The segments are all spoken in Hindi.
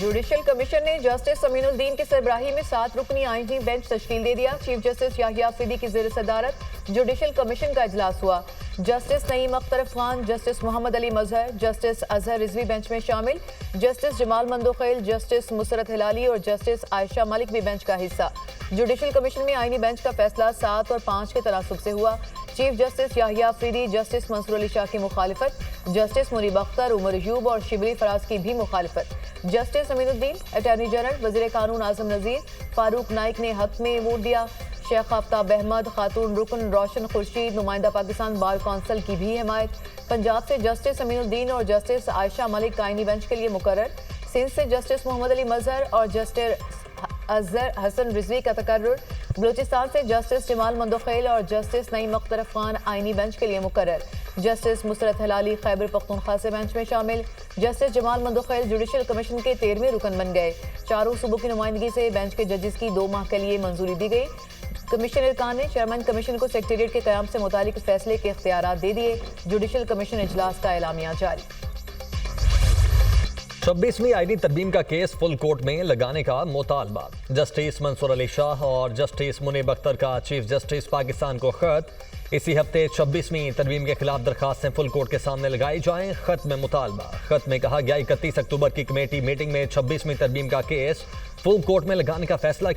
जुडिशल कमीशन ने जस्टिस अमीनुद्दीन की सरबराही में 7 रुकनी आईनी बेंच तश्कील दे दिया। चीफ जस्टिस याहिया अफरीदी की ज़ेर सदारत जुडिशल कमीशन का इजलास हुआ। जस्टिस नईम अख्तर खान, जस्टिस मोहम्मद अली मजहर, जस्टिस अजहर रिजवी बेंच में शामिल। जस्टिस जमाल मंदोखेल, जस्टिस मुसरत हिलाली और जस्टिस आयशा मलिक भी बेंच का हिस्सा। जुडिशल कमीशन में आईनी बेंच का फैसला 7 और 5 के तनासुब से हुआ। Chief justice Yahya Afridi, justice Mansoor Ali Shah की मुखालिफत, जस्टिस मुनीब अख्तर, उमर अयूब और शिबली फराज की भी मुखालिफत। जस्टिस अमीनुद्दीन, अटॉर्नी जनरल, वज़ीर कानून आज़म नज़ीर, फारूक नाइक ने हक में वोट दिया। शेख आफ्ताब अहमद, खातून रुकन रोशन खुर्शीद, नुमाइंदा पाकिस्तान बार कौंसिल की भी हिमायत। पंजाब से जस्टिस अमीनुद्दीन और जस्टिस आयशा मलिक आईनी बेंच के लिए मुकर्रर। सिंध से जस्टिस मोहम्मद अली मजहर और जस्टिस अजहर हसन रिजवी का तकर्रुर। बलूचिस्तान से जस्टिस जमाल मंदोखेल और जस्टिस नईम अख्तर खान आईनी बेंच के लिए मुकर्रर। जस्टिस मुसरत हिलाली खैबर पख्तूनख्वा से बेंच में शामिल। Justice Jamal Mandokhel judicial commission के 13वें रुकन बन गए। चारों सूबों की नुमाइंदगी से बेंच के जजेस की 2 माह के लिए मंजूरी दी गई। कमिश्नर खान ने चेयरमैन कमीशन को सेक्रेटेरिएट के क़याम से मुतालिक फैसले के इख्तियारात दे दिए। जुडिशल कमीशन इजलास का एलामिया जारी। 26वीं आईनी तरमीम का केस फुल कोर्ट में लगाने का मुतालबा। जस्टिस मंसूर अली शाह और जस्टिस मुनीब अख्तर का चीफ जस्टिस पाकिस्तान को खत। इसी हफ्ते 26वीं तरमीम के खिलाफ दरखास्तें फुल कोर्ट के सामने लगाई जाएं। खत में मुतालबा। खत में कहा गया 31 अक्टूबर की कमेटी मीटिंग में 26वीं तरमीम का केस फुल कोर्ट में लगाने का फैसला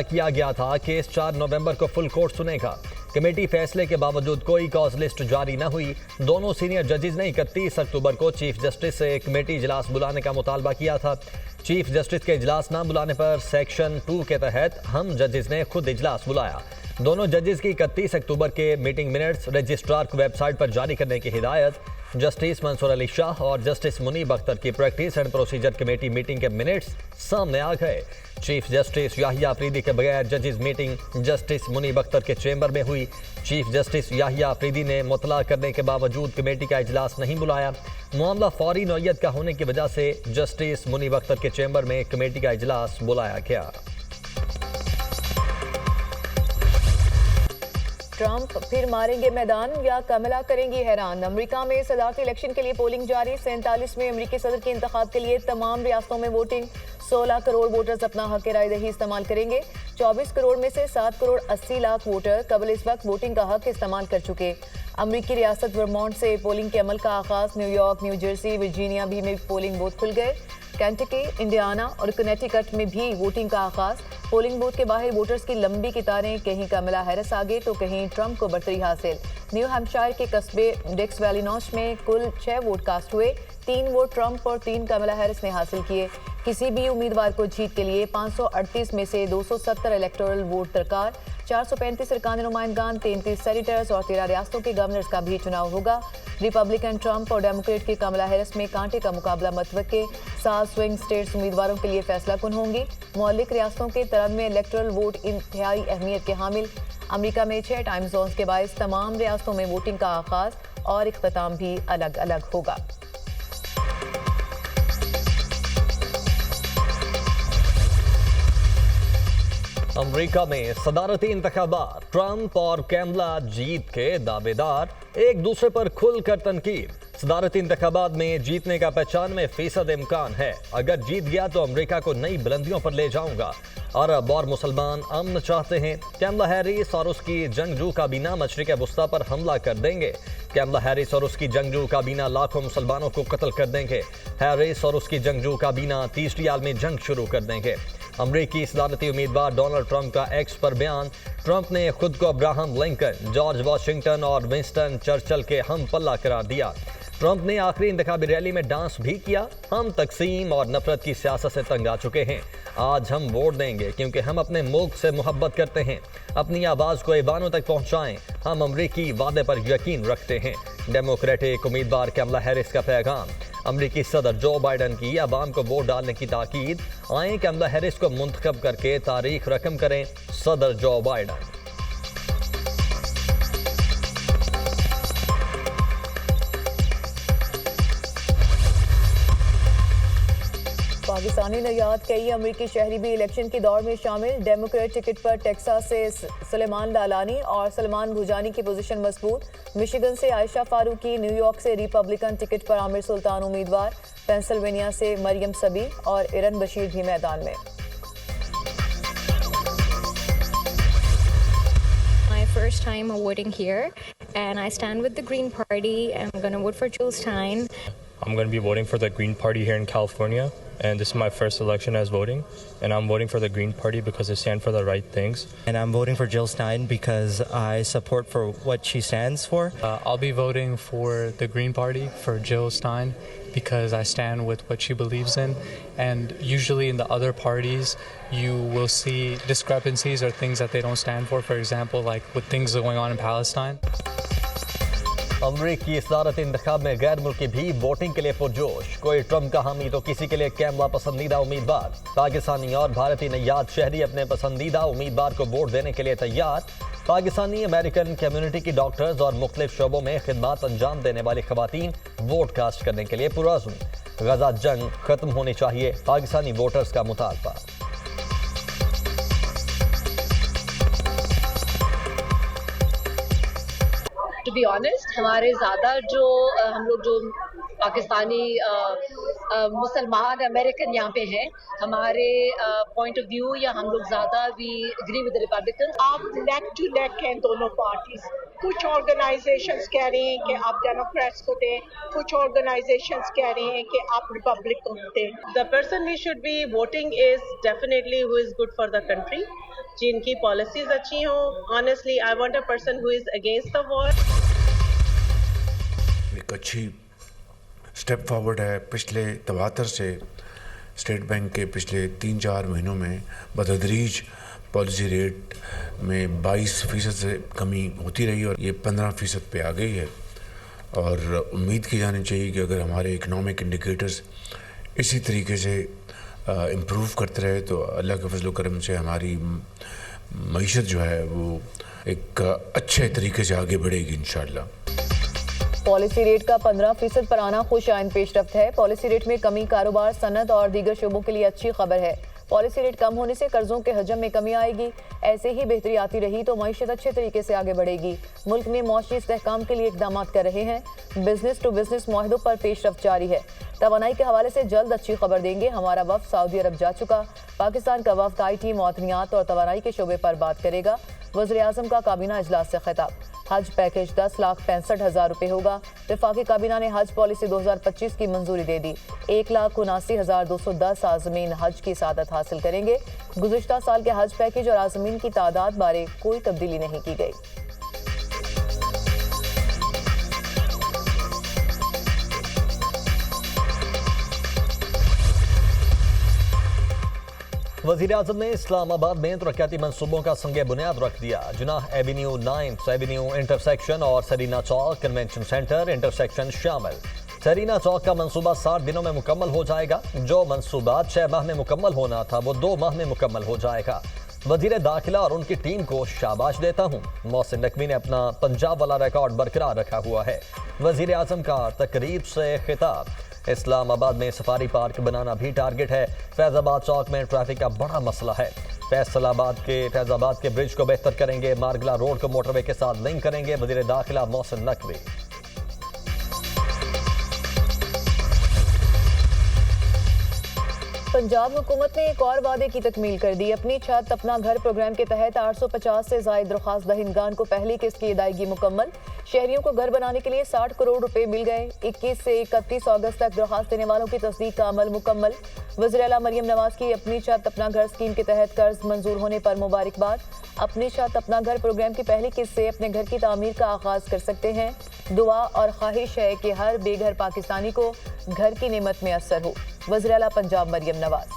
किया गया था। केस 4 नवंबर को फुल कोर्ट सुनेगा। कमेटी फैसले के बावजूद कोई कॉज लिस्ट जारी न हुई। दोनों सीनियर जजेस ने 31 अक्टूबर को चीफ जस्टिस से कमेटी इजलास बुलाने का मुतालबा किया था। चीफ जस्टिस के इजलास न बुलाने पर सेक्शन 2 के तहत हम जजेस ने खुद इजलास बुलाया। दोनों जजेस की 31 अक्टूबर के मीटिंग मिनट्स रजिस्ट्रार को वेबसाइट पर जारी करने की हिदायत। जस्टिस मंसूर अली शाह और जस्टिस मुनीब अख्तर की practice and procedure committee meeting के मिनट्स सामने आ गए। चीफ जस्टिस याहिया अफरीदी के बगैर जजेस मीटिंग जस्टिस मुनीब अख्तर के चेंबर में हुई। चीफ जस्टिस याहिया अफरीदी ने मुतला करने के बावजूद कमेटी का इजलास नहीं बुलाया। मामला फौरी नौयत का होने की वजह से जस्टिस मुनीब अख्तर के चेंबर में कमेटी का इजलास बुलाया गया। ट्रंप फिर मारेंगे मैदान या कमला करेंगी हैरान। अमेरिका में सदारती इलेक्शन के लिए पोलिंग जारी। 47वें अमेरिकी सदर के इंतखाब के लिए तमाम रियासतों में वोटिंग। 16 करोड़ वोटर्स अपना हक राय दही इस्तेमाल करेंगे। 24 करोड़ में से 7 करोड़ 80 लाख वोटर कबल इस वक्त वोटिंग का हक इस्तेमाल कर चुके। अमरीकी रियासत वर्मोंट से पोलिंग के अमल का आगाज। न्यूयॉर्क, न्यू जर्सी, वर्जीनिया भी में पोलिंग बूथ खुल गए। केंटकी, इंडियाना और कनेटिकट में भी वोटिंग का आगाज। पोलिंग बूथ के बाहर वोटर्स की लंबी कतारें। कहीं कमला हैरिस आगे तो कहीं ट्रंप को बढ़तरी हासिल। न्यू हैम्पशायर के कस्बे डिक्स वैली नॉच में कुल 6 वोट कास्ट हुए। 3 वोट ट्रंप और 3 कमला हैरिस ने हासिल किए। किसी भी उम्मीदवार को जीत के लिए 538 में से 270 इलेक्टोरल वोट दरकार। 435 सरकारी नुमाइंदगान, 33 सेनेटर्स और 13 रियासतों के गवर्नर्स का भी चुनाव होगा। रिपब्लिकन ट्रंप और डेमोक्रेट की कमला हैरिस में कांटे का मुकाबला मतवक्के। 7 स्विंग स्टेट्स उम्मीदवारों के लिए फैसला कुन होंगी। मौलिक रियासतों के 93 इलेक्टोरल वोट इंतहाई अहमियत के हामिल। अमेरिका में 6 टाइम जोन्स के बायस तमाम रियासतों में वोटिंग का आगाज और इख्तिताम भी अलग अलग होगा। अमेरिका में सदारती इंतखाबात। ट्रंप और कैमला जीत के दावेदार। एक दूसरे पर खुलकर तनकीद। सदारती इंतखाबात में जीतने का 95% इम्कान है। अगर जीत गया तो अमेरिका को नई बुलंदियों पर ले जाऊंगा। अरब और मुसलमान अमन चाहते हैं। कैमला हैरिस और उसकी जंगजू काबीना मशरिक वस्ता पर हमला कर देंगे। कैमला हैरिस और उसकी जंगजू काबीना लाखों मुसलमानों को कत्ल कर देंगे। हैरिस और उसकी जंगजू काबीना तीसरी आलमी जंग शुरू कर देंगे। अमरीकी सदारती उम्मीदवार डोनाल्ड ट्रंप का एक्स पर बयान। ट्रंप ने खुद को अब्राहम लिंकन, जॉर्ज वाशिंगटन और विंस्टन चर्चिल के हम पल्ला करार दिया। ट्रंप ने आखिरी इंतखाबी रैली में डांस भी किया। हम तकसीम और नफरत की सियासत से तंग आ चुके हैं। आज हम वोट देंगे क्योंकि हम अपने मुल्क से मोहब्बत करते हैं। अपनी आवाज़ को ऐवानों तक पहुंचाएं। हम अमरीकी वादे पर यकीन रखते हैं। डेमोक्रेटिक उम्मीदवार कैमला हैरिस का पैगाम। अमरीकी सदर जो बाइडन की अवाम को वोट डालने की ताकीद। आए कैमला हैरिस को मुंतखब करके तारीख रकम करें सदर जो बाइडन। पाकिस्तानी नयाद कई अमरीकी शहरी भी इलेक्शन की दौड़ में शामिल। डेमोक्रेट टिकट पर टेक्सास से सुलेमान लालानी और सलमान भुजानी की पोजीशन मजबूत। मिशिगन से आयशा फारूकी, न्यूयॉर्क से रिपब्लिकन टिकट पर आमिर सुल्तान उम्मीदवार, पेंसिल्वेनिया से मरियम सबी और इरन बशीर भी मैदान में। First time voting here, and I stand with the Green Party. I'm going to vote for Jill Stein. I'm going to be voting for the Green Party here in California, and this is my first election as voting, and I'm voting for the Green Party because they stand for the right things. And I'm voting for Jill Stein because I support for what she stands for. I'll be voting for the Green Party, for Jill Stein, because I stand with what she believes in. And usually in the other parties, you will see discrepancies or things that they don't stand for. For example, like with things going on in Palestine. अमरीकी सदारत इंतखाब में गैर मुल्की भी वोटिंग के लिए पुरजोश। कोई ट्रम्प का हामी तो किसी के लिए कैमरा पसंदीदा उम्मीदवार। पाकिस्तानी और भारतीय नयाद शहरी अपने पसंदीदा उम्मीदवार को वोट देने के लिए तैयार। पाकिस्तानी अमेरिकन कम्युनिटी की डॉक्टर्स और मुख्तलिफ शोबों में खिदमत अंजाम देने वाली खवातीन वोट कास्ट करने के लिए पुरअज़्म। गजा जंग खत्म होनी चाहिए, पाकिस्तानी वोटर्स का मुतालबा। टू बी ऑनेस्ट, हमारे ज़्यादा जो हम लोग जो पाकिस्तानी मुसलमान अमेरिकन यहाँ पे हैं, हमारे पॉइंट ऑफ व्यू या हम लोग ज़्यादा वी एग्री विद रिपब्लिकन। आप नेक टू नेक हैं दोनों पार्टीज। कुछ ऑर्गेनाइजेशंस कह रहे हैं कि आप डेमोक्रेट्स को दें, कुछ ऑर्गेनाइजेशंस कह रहे हैं कि आप रिपब्लिक को दें। The person we should be voting is definitely who is good for the country, जिनकी पॉलिसीज अच्छी हों। Honestly, I want a person who is against the war. एक अच्छी स्टेप फॉरवर्ड है। पिछले तवातर से स्टेट बैंक के पिछले 3-4 महीनों में बतदरीज पॉलिसी रेट में 22% से कमी होती रही और ये 15% पे आ गई है। और उम्मीद की जानी चाहिए कि अगर हमारे इकनॉमिक इंडिकेटर्स इसी तरीके से इम्प्रूव करते रहे तो अल्लाह के फजल करम से हमारी मईशत जो है वो एक अच्छे तरीके से आगे बढ़ेगी इंशाअल्लाह। पॉलिसी रेट का 15% पर आना खुशाइन पेशरफ्त है। पॉलिसी रेट में कमी कारोबार, सनत और दीगर शोबों के लिए अच्छी खबर है। पॉलिसी रेट कम होने से कर्जों के हजम में कमी आएगी। ऐसे ही बेहतरी आती रही तो मईशत अच्छे तरीके से आगे बढ़ेगी। मुल्क में मौशी इस्तेहकाम के लिए इकदाम कर रहे हैं। बिजनेस टू बिजनेस मुआहदों पर पेशरफ्त जारी है। तवानाई के हवाले से जल्द अच्छी खबर देंगे। हमारा वफ्द सऊदी अरब जा चुका। पाकिस्तान का वफ्द IT, मौतनियात और तवानाई के शोबे पर बात करेगा। वज़ीर-ए-आज़म का काबीना इजलास से खिताब। हज पैकेज 10,65,000 रुपये होगा। वफाकी काबीना ने हज पॉलिसी 2025 की मंजूरी दे दी। 1,79,210 आज़मीन हज की सादत हासिल करेंगे। गुज़िश्ता साल के हज पैकेज और आज़मीन की तादाद बारे कोई तब्दीली नहीं की गई। वज़ीर-ए-आज़म ने इस्लामाबाद में तरक्याती मंसूबों का संगे बुनियाद रख दिया। जुनाह एवेन्यू, 9th एवेन्यू इंटरसेक्शन और सरीना चौक कन्वेंशन सेंटर इंटरसेक्शन शामिल। सरीना चौक का मंसूबा 60 दिनों में मुकम्मल हो जाएगा। जो मंसूबा 6 माह में मुकम्मल होना था वो 2 माह में मुकम्मल हो जाएगा। वज़ीर दाखिला और उनकी टीम को शाबाश देता हूँ। मोहसिन नकवी ने अपना पंजाब वाला रिकॉर्ड बरकरार रखा हुआ है। वज़ीर-ए-आज़म का तकरीब से खिताब। इस्लामाबाद में सफारी पार्क बनाना भी टारगेट है। फैजाबाद चौक में ट्रैफिक का बड़ा मसला है। फैजाबाद के ब्रिज को बेहतर करेंगे। मारगला रोड को मोटरवे के साथ लिंक करेंगे। वज़ीर दाखिला मोहसिन नकवी। पंजाब हुकूमत ने एक और वादे की तकमील कर दी। अपनी छत अपना घर प्रोग्राम के तहत 850 से जायद दरख्वास्त दहिंदगान को पहली किस्त की अदायगी मुकम्मल। शहरियों को घर बनाने के लिए 60 करोड़ रुपए मिल गए। 21 से 31 अगस्त तक दरख्वास्त देने वालों की तस्दीक का अमल मुकम्मल। वज़ीर आला मरियम नवाज की अपनी छत अपना घर स्कीम के तहत कर्ज मंजूर होने पर मुबारकबाद। अपनी छत अपना घर प्रोग्राम की पहली किस्त से अपने घर की तामीर का आगाज कर सकते हैं। दुआ और ख्वाहिश है कि हर बेघर पाकिस्तानी को घर की नेमत में असर हो। वज़ीर आला पंजाब मरियम नवाज।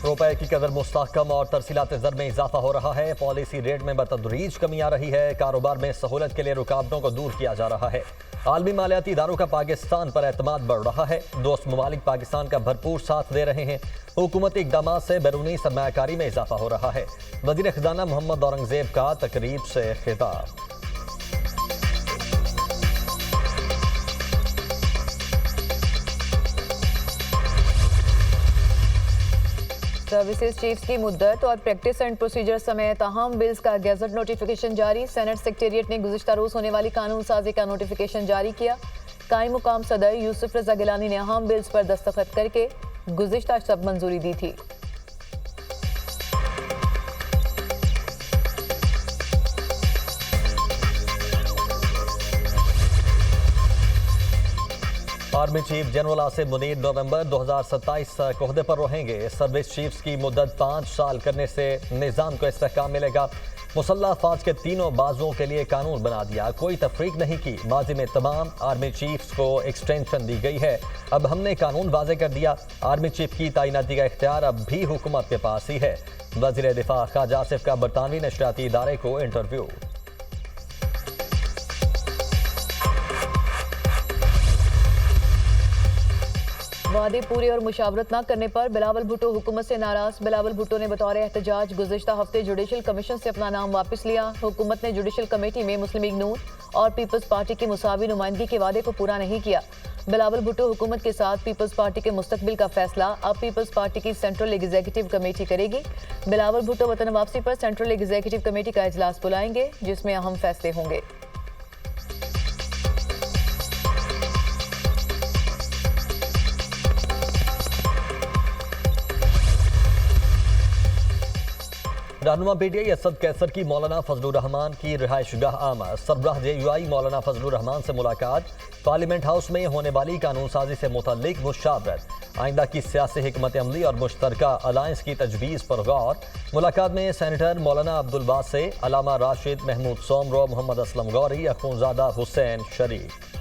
रुपए की कदर मुस्तहकम और तरसीलात ज़र में इजाफा हो रहा है। पॉलिसी रेट में बतदरीज कमी आ रही है। कारोबार में सहूलत के लिए रुकावटों को दूर किया जा रहा है। आलमी मालियाती इदारों का पाकिस्तान पर एतमाद बढ़ रहा है। दोस्त ममालिक पाकिस्तान का भरपूर साथ दे रहे हैं। हुकूमती इक़दामात से बैरूनी सरमायाकारी में इजाफा हो रहा है। वज़ीर ख़ज़ाना मोहम्मद औरंगज़ेब का तकरीब से खिताब। सर्विसेज चीफ्स की मुद्दत और प्रैक्टिस एंड प्रोसीजर समेत अहम बिल्स का गैजेट नोटिफिकेशन जारी। सेनेट सेक्रेटेरिएट ने गुज़िश्ता रोज होने वाली कानून साजी का नोटिफिकेशन जारी किया। कायम मुकाम सदर यूसुफ रजा गिलानी ने अहम बिल्स पर दस्तखत करके गुज़िश्ता शब मंजूरी दी थी। Army chief general Asim Munir नवंबर 2027 तक ओहदे पर रहेंगे। सर्विस चीफ्स की मुद्दत 5 साल करने से निज़ाम को इस्तेहकाम मिलेगा। मुसल्लह अफवाज के तीनों बाजुओं के लिए कानून बना दिया, कोई तफरीक नहीं की। माजी में तमाम आर्मी चीफ्स को एक्सटेंशन दी गई है। अब हमने कानून वाजे कर दिया। आर्मी चीफ की तैनाती का इख्तियार अब भी हुकूमत के पास ही है। वज़ीर दिफा ख्वाजा आसिफ का बरतानवी नशरियाती इदारे को इंटरव्यू। वादे पूरे और मुशावरत न करने पर बिलावल भुट्टो हुकूमत से नाराज। बिलावल भुट्टो ने बतौर एहतजाज गुज़िश्ता हफ्ते जुडिशल कमीशन से अपना नाम वापस लिया। हुकूमत ने जुडिशल कमेटी में मुस्लिम लीग नून और पीपल्स पार्टी की मुसावी नुमाइंदगी के वादे को पूरा नहीं किया। बिलावल भुट्टो हुकूमत के साथ पीपल्स पार्टी के मुस्तकबिल का फैसला अब पीपल्स पार्टी की सेंट्रल एग्जीक्यूटिव कमेटी करेगी। बिलावल भुट्टो वतन वापसी पर सेंट्रल एग्जीक्यूटिव कमेटी का इजलास बुलाएंगे, जिसमें अहम फैसले होंगे। रहनुमा पीटीआई असद कैसर की मौलाना फजलुर रहमान की रिहाइशगाह आमद। सरबराह JUI मौलाना फजलुर रहमान से मुलाकात। पार्लियामेंट हाउस में होने वाली कानून साजी से मुतल्लिक मुशावरत। आइंदा की सियासी हिकमत अमली और मुश्तरका अलायंस की तजवीज़ पर गौर। मुलाकात में सेनेटर मौलाना अब्दुल बासे, अलामा राशिद, महमूद सोमरो, मोहम्मद असलम गौरी, अखूनजादा हुसैन शरीक।